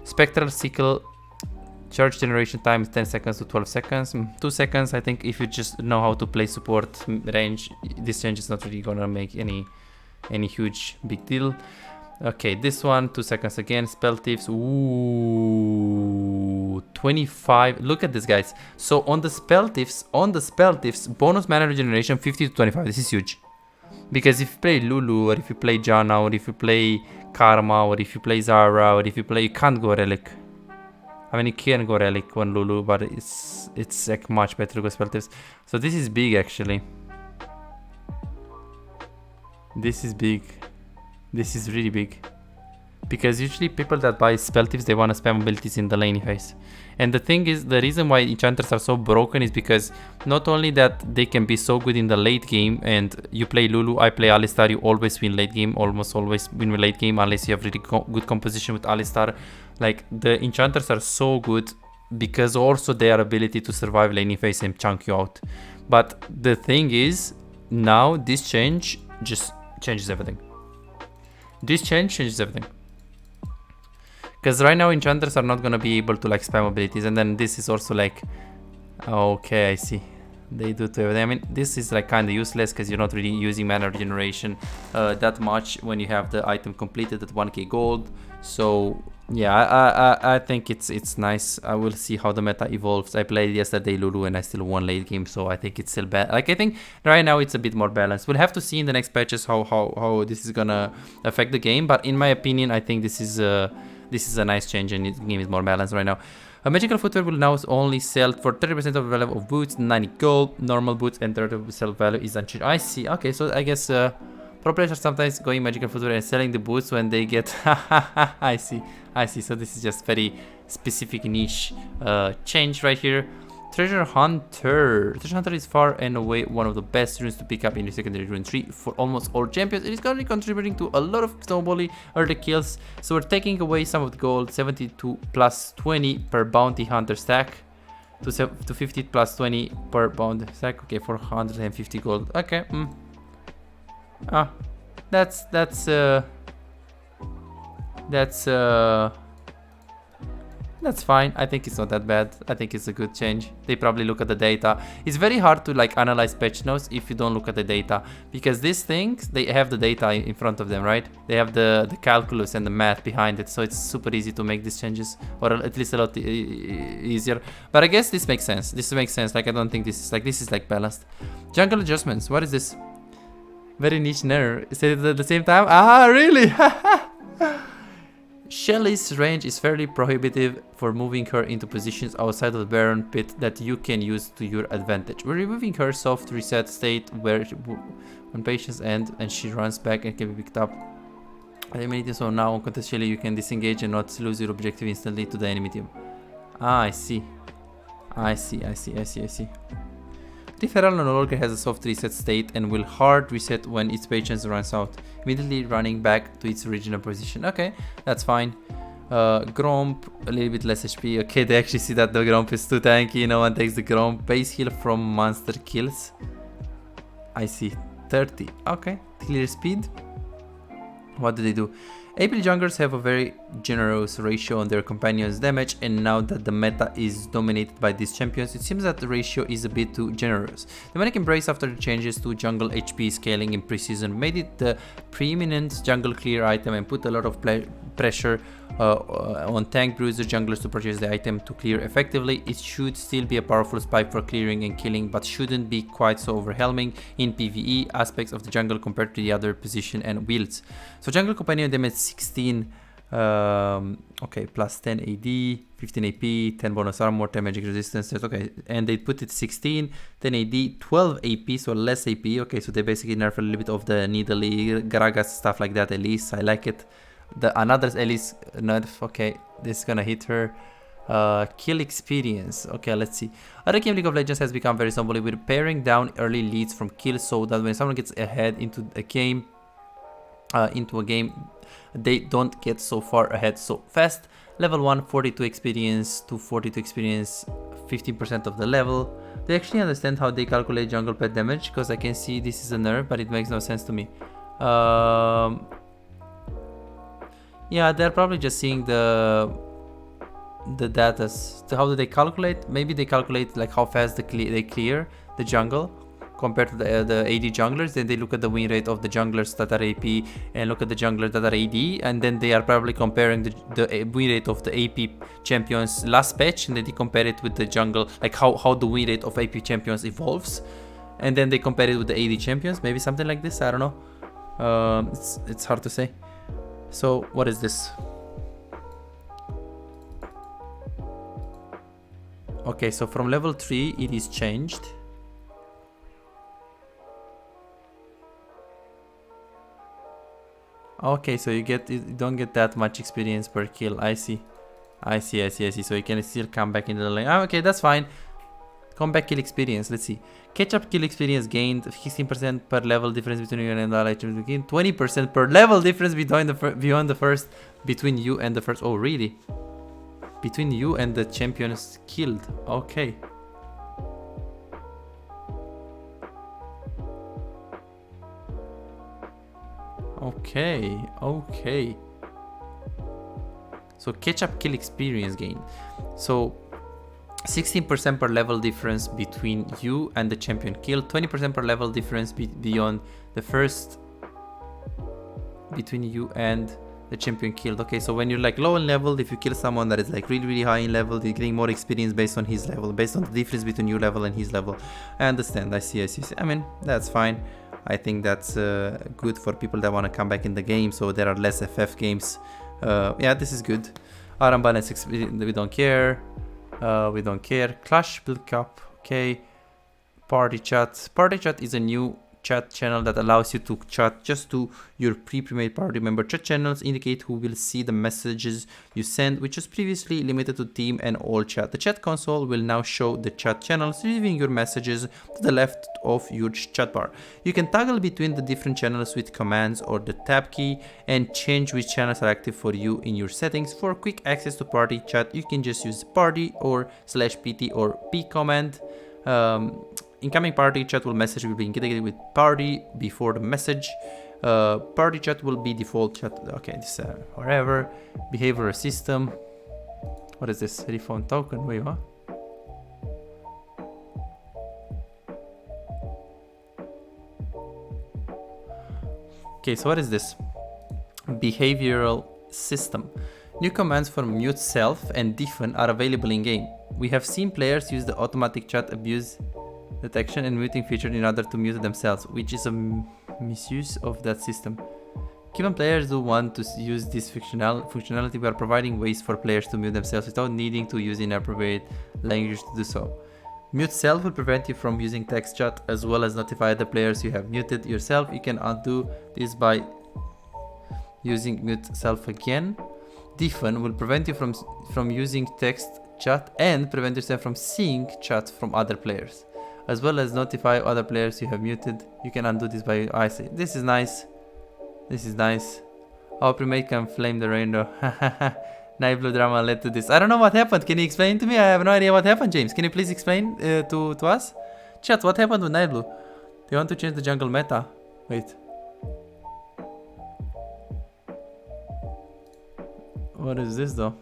Spectral sickle, charge generation time is 10 seconds to 12 seconds. 2 seconds, I think if you just know how to play support range, this change is not really gonna make any huge big deal. Okay, this one 2 seconds again. Spell thieves, ooh, 25. Look at this, guys. So on the spell thieves, bonus mana regeneration 50 to 25. This is huge because if you play Lulu, or if you play Janna, or if you play Karma, or if you play Zara, or if you play, you can't go relic. I mean, you can go relic on Lulu, but it's like much better to go spell thieves. So this is big actually. This is big. This is really big. Because usually people that buy spell thieves, they want to spam abilities in the lane phase. And the thing is, the reason why enchanters are so broken is because not only that they can be so good in the late game, and you play Lulu, I play Alistar, you always win late game, almost always win late game unless you have really good composition with Alistar. Like the enchanters are so good because also their ability to survive laning phase and chunk you out. But the thing is, now this change just changes everything. This change changes everything. Because right now enchanters are not gonna be able to like spam abilities, and then this is also like, okay, I see. They do to everything. I mean, this is like kind of useless because you're not really using mana regeneration that much when you have the item completed at 1k gold. So yeah, I think it's nice. I will see how the meta evolves. I played yesterday Lulu and I still won late game, so I think it's still bad. Like I think right now it's a bit more balanced. We'll have to see in the next patches how this is gonna affect the game. But in my opinion, I think this is a nice change and the game is more balanced right now. A magical footwear will now only sell for 30% of the value of boots, 90 gold, normal boots, and 30% sell value is unchanged. I see. Okay, so I guess pro players are sometimes going magical footwear and selling the boots when they get. I see. So this is just very specific niche change right here. Treasure Hunter. Treasure Hunter is far and away one of the best runes to pick up in the secondary rune tree for almost all champions. It is currently contributing to a lot of snowbally early kills. So we're taking away some of the gold, 72 plus 20 per bounty hunter stack to 50 plus 20 per bounty stack. Okay, 450 gold. Okay. That's fine. I think it's not that bad. I think it's a good change. They probably look at the data. It's very hard to like analyze patch notes if you don't look at the data, because these things, they have the data in front of them, right? They have the calculus and the math behind it, so it's super easy to make these changes, or at least a lot easier. But I guess this makes sense. This makes sense. Like I don't think this is like balanced. Jungle adjustments. What is this? Very niche Nerf. Is it at the same time? Ah, really? Shelly's range is fairly prohibitive for moving her into positions outside of the Baron pit that you can use to your advantage. We're removing her soft reset state when patience ends and she runs back and can be picked up. So now contextually you can disengage and not lose your objective instantly to the enemy team. Ah, I see. This Referral no longer has a soft reset state and will hard reset when its patience runs out, immediately running back to its original position. Okay, that's fine. Gromp, a little bit less HP. Okay, they actually see that the Gromp is too tanky. No one takes the Gromp. Base heal from monster kills. I see, 30. Okay, clear speed. What do they do? AP junglers have a very generous ratio on their companions' damage, and now that the meta is dominated by these champions, it seems that the ratio is a bit too generous. The Manic Embrace, after the changes to jungle HP scaling in pre-season, made it the preeminent jungle clear item and put a lot of pressure on tank bruiser junglers to purchase the item to clear effectively. It should still be a powerful spike for clearing and killing, but shouldn't be quite so overwhelming in PvE aspects of the jungle compared to the other position and builds. So jungle companion damage 16, okay, plus 10 AD, 15 AP, 10 bonus armor, 10 magic resistance, okay, and they put it 16, 10 AD, 12 AP, so less AP. Okay, so they basically nerf a little bit of the needly, Gragas, stuff like that. At least I like it. The another Elise nerf, okay, this is gonna hit her. Kill experience, okay, let's see. Other game League of Legends has become very simple with paring down early leads from kills, so that when someone gets ahead into a game, they don't get so far ahead so fast. Level 1, 42 experience to 42 experience, 15% of the level. They actually understand how they calculate jungle pet damage, because I can see this is a nerf, but it makes no sense to me. Yeah, they're probably just seeing the data. So how do they calculate? Maybe they calculate like how fast they clear the jungle compared to the AD junglers. Then they look at the win rate of the junglers that are AP and look at the junglers that are AD, and then they are probably comparing the win rate of the AP champions last patch, and then they compare it with the jungle, like how the win rate of AP champions evolves, and then they compare it with the AD champions. Maybe something like this, I don't know. It's hard to say. So what is this? Okay, so from level 3 it is changed. Okay, so you don't get that much experience per kill. I see. So you can still come back into the lane. Okay, that's fine. Comeback kill experience, let's see. Catch-up kill experience gained 16% per level difference between you and the allied champions. Gained 20% per level difference between between you and the first. Oh, really? Between you and the champions killed. Okay. Okay. So catch-up kill experience gained. So 16% per level difference between you and the champion killed, 20% per level difference beyond the first between you and the champion killed. Okay, so when you're like low in level, if you kill someone that is like really high in level, you're getting more experience based on his level, based on the difference between your level and his level. I understand. I see. I mean, that's fine. I think that's good for people that want to come back in the game, so there are less FF games. Yeah, this is good. Aram balance, we don't care. We don't care. Clash build cup, okay. Party chat. Party chat is a new chat channel that allows you to chat just to your pre-made party member. Chat channels indicate who will see the messages you send, which was previously limited to team and all chat. The chat console will now show the chat channels receiving your messages to the left of your chat bar. You can toggle between the different channels with commands or the tab key and change which channels are active for you in your settings. For quick access to party chat, you can just use party or /pt or p command. Incoming party chat will be integrated with party before the message. Party chat will be default chat. Okay, this whatever. Behavioral system. What is this? Refund token. Wait, what? Okay, so what is this? Behavioral system. New commands for mute self and deafen are available in game. We have seen players use the automatic chat abuse detection and muting feature in order to mute themselves, which is a misuse of that system. Given players do want to use this functionality, we are providing ways for players to mute themselves without needing to use inappropriate language to do so. Mute self will prevent you from using text chat as well as notify the players you have muted yourself. You can undo this by using mute self again. Deafen will prevent you from using text chat and prevent yourself from seeing chat from other players. as well as notify other players you have muted. You can undo this by I see. This is nice. This is nice. Our primate can flame the rainbow. Night blue drama led to this. I don't know what happened. Can you explain to me? I have no idea what happened, James. Can you please explain to us? Chat, what happened with Night blue? They want to change the jungle meta. Wait. What is this though?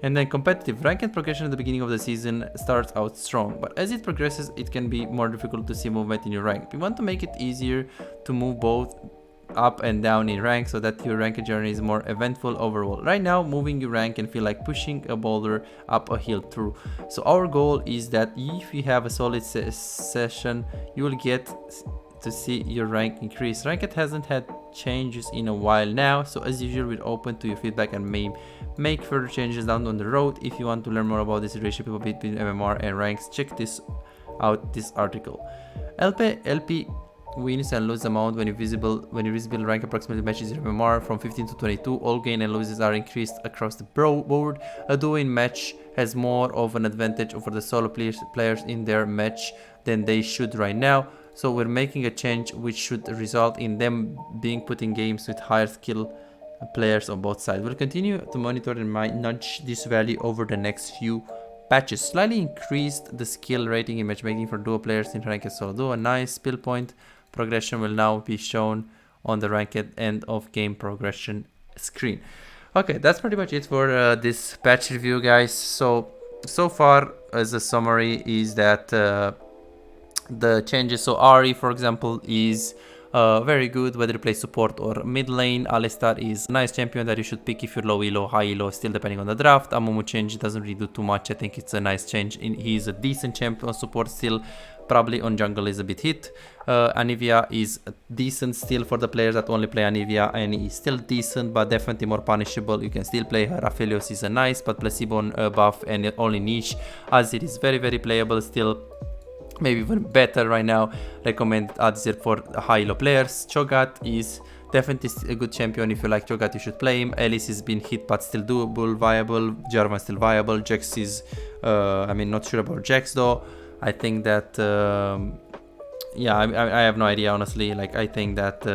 And then competitive. Ranked progression at the beginning of the season starts out strong, but as it progresses, it can be more difficult to see movement in your rank. We want to make it easier to move both up and down in rank so that your ranked journey is more eventful overall. Right now, moving your rank can feel like pushing a boulder up a hill through. So our goal is that if you have a solid session, you will get to see your rank increase. Ranked hasn't had changes in a while now, so as usual we're open to your feedback and may make further changes down on the road. If you want to learn more about this relationship between MMR and ranks, check this out, this article. LP wins and lose amount when you visible rank approximately matches your MMR from 15 to 22. All gain and losses are increased across the board. A duo in match has more of an advantage over the solo players in their match than they should right now. So we're making a change which should result in them being put in games with higher skill players on both sides. We'll continue to monitor and might nudge this value over the next few patches. Slightly increased the skill rating in matchmaking for duo players in ranked solo duo. A nice spill point progression will now be shown on the ranked end of game progression screen. Okay, that's pretty much it for this patch review, guys. So far as a summary is that the changes, so Ari for example is very good whether you play support or mid lane. Alistar is a nice champion that you should pick if you're low elo, high elo, still depending on the draft. Amumu change doesn't really do too much. I think it's a nice change. He's a decent champion on support still. Probably on jungle is a bit hit. Anivia is decent still for the players that only play Anivia, and he's still decent but definitely more punishable. You can still play her. Aphelios is a nice but placebo buff and only niche, as it is very playable still. Maybe even better right now. Recommend Adzir for high elo players. Cho'Gath is definitely a good champion. If you like Cho'Gath, you should play him. Elise has been hit but still doable, viable. Jarvan still viable. Jax is not sure about Jax though. I think that yeah, I have no idea honestly. Like I think that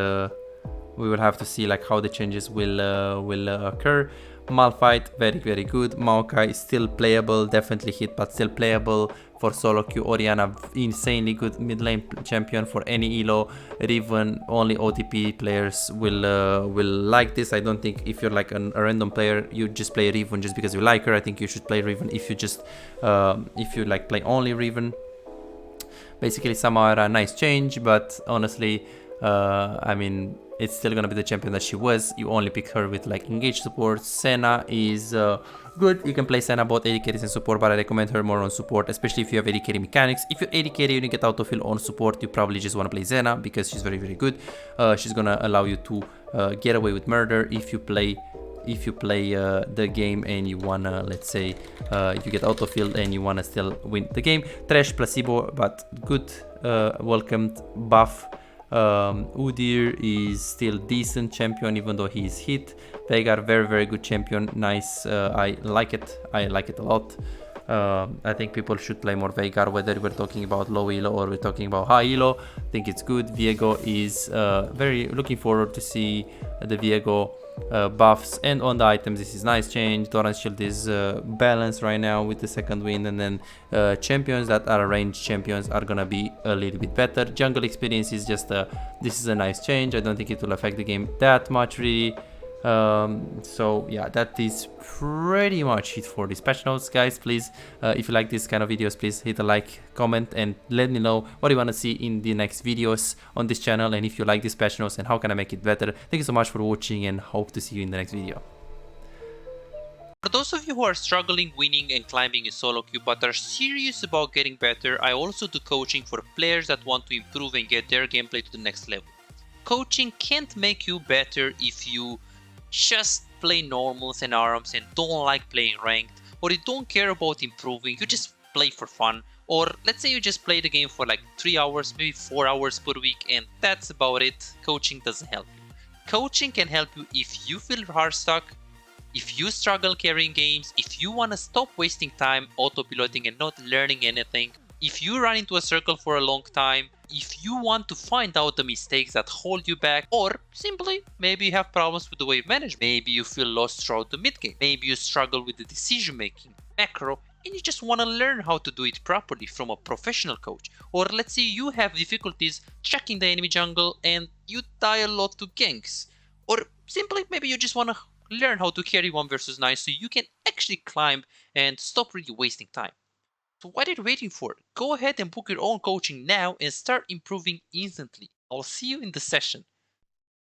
we will have to see like how the changes will occur. Malphite very good. Maokai is still playable, definitely hit but still playable. For SoloQ, Orianna insanely good mid lane champion for any elo. Riven, only OTP players will like this. I don't think if you're like a random player you just play Riven just because you like her. I think you should play Riven if you just if you like play only Riven. Basically Samara, nice change, but honestly I mean it's still gonna be the champion that she was. You only pick her with like engaged support. Senna is good. You can play Senna both AD carries and support, but I recommend her more on support, especially if you have AD carry mechanics. If you're AD carry and you get autofill on support, you probably just want to play Senna because she's very good. She's gonna allow you to get away with murder if you play the game and you wanna, let's say you get autofill and you wanna still win the game. Trash placebo but good welcomed buff. Udyr is still decent champion even though he's hit. Veigar very good champion, nice. I like it a lot. I think people should play more Veigar whether we're talking about low elo or we're talking about high elo. I think it's good. Viego is very looking forward to see the Viego buffs, and on the items this is nice change. Doran's shield is balanced right now with the second wind, and then champions that are ranged champions are gonna be a little bit better. Jungle experience is just this is a nice change. I don't think it will affect the game that much really. So yeah, that is pretty much it for these patch notes, guys. Please if you like this kind of videos, please hit a like, comment, and let me know what you want to see in the next videos on this channel, and if you like these patch notes and how can I make it better. Thank you so much for watching and hope to see you in the next video. For those of you who are struggling winning and climbing in solo queue but are serious about getting better, I also do coaching for players that want to improve and get their gameplay to the next level. Coaching can't make you better if you just play normals and ARAMs and don't like playing ranked, or you don't care about improving, you just play for fun, or let's say you just play the game for like 3 hours, maybe 4 hours per week, and that's about it. Coaching doesn't help you. Coaching can help you if you feel hard stuck, if you struggle carrying games, if you want to stop wasting time auto-piloting and not learning anything, If you run into a circle for a long time, if you want to find out the mistakes that hold you back, or simply maybe you have problems with the wave management, maybe you feel lost throughout the mid game, maybe you struggle with the decision making, macro, and you just want to learn how to do it properly from a professional coach. Or let's say you have difficulties checking the enemy jungle and you die a lot to ganks. Or simply maybe you just want to learn how to carry 1 versus 9 so you can actually climb and stop really wasting time. So what are you waiting for? Go ahead and book your own coaching now and start improving instantly. I'll see you in the session.